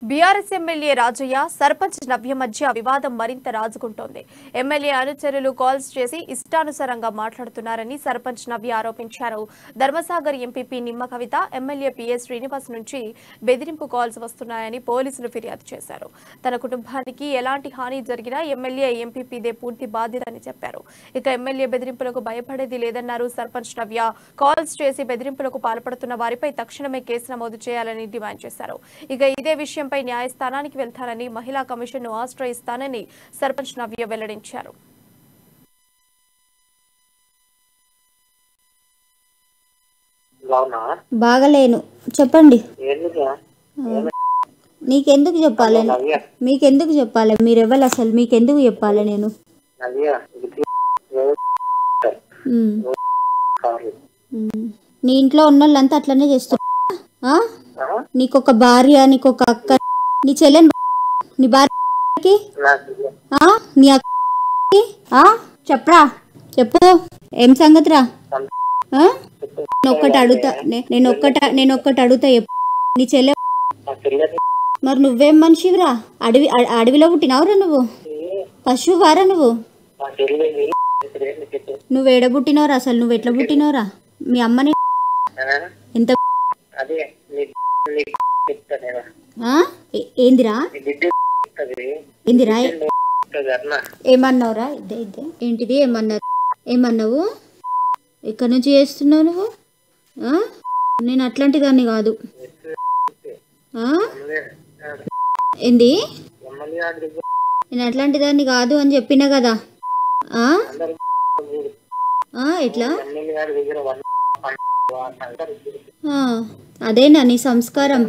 BRS MLA Rajaiah sarpanch నవ్య మధ్య వివాదం మరింత రాజుకుంటోంది. ఎమ్మెల్యే అనుచరులు కాల్స్ చేసి ఇష్టానుసారంగా మాట్లాడుతున్నారని సర్పంచ్ నవ్య ఆరోపించారు. ధర్మసాగర్ ఎంపీపీ నిమ్మ కవిత ఎమ్మెల్యే పీఎస్ శ్రీనివాస్ నుంచి బెదిరింపు కాల్స్ వస్తున్నాయని పోలీసులు ఫిర్యాదు చేశారు. తన కుటుంబానికి ఎలాంటి హాని జరిగినా ఎమ్మెల్యే ఎంపీపీదే పూర్తి బాధ్యత అని చెప్పారు. ఇక ఎమ్మెల్యే బెదిరింపులకు భయపడేది లేదన్నారు సర్పంచ్ నవ్య. కాల్స్ చేసి బెదిరింపులకు పాల్పడుతున్న వారిపై తక్షణమే కేసు నమోదు చేయాలని డిమాండ్ చేశారు. ఇక ఇదే విషయంపై న్యాయస్థానానికి వెళ్తానని, మహిళా కమిషన్ను ఆశ్రయిస్తానని సర్పంచ్ నవ్య వెల్లడించారు. బాగలేను చెప్పండి. నీకెందుకు చెప్పాలి? మీకెందుకు చెప్పాలి? మీరెవ్వరు అసలు? మీకెందుకు చెప్పాలి? నేను నీ ఇంట్లో ఉన్న వాళ్ళంతా అట్లనే చేస్తున్నా. నీకొక భార్య, నీకొక అక్క, నీ చెల్లెని, నీ భార్యకి, నీ అక్కకి చెప్పరా? చెప్పు, ఏం సంగతిరా? నేను ఒక్కటి అడుగుతా చెప్పు. నీ చెల్లె మరి నువ్వేం మనిషివిరా? అడవిలో పుట్టినావురా నువ్వు? పశువారా నువ్వు? నువ్వు ఎడ పుట్టినవరా? అసలు నువ్వు ఎట్లా పుట్టినవరా? మీ అమ్మని ఎంత ఏందిరా? ఏమన్నావురా? ఏంటిది? ఏమన్నావు? ఎక్కడి నుంచి చేస్తున్నావు నువ్వు? నేను అట్లాంటి దాన్ని కాదు. ఏంది? నేను అట్లాంటి దాన్ని కాదు అని చెప్పినా కదా. ఎట్లా? అదేనా నీ సంస్కారం?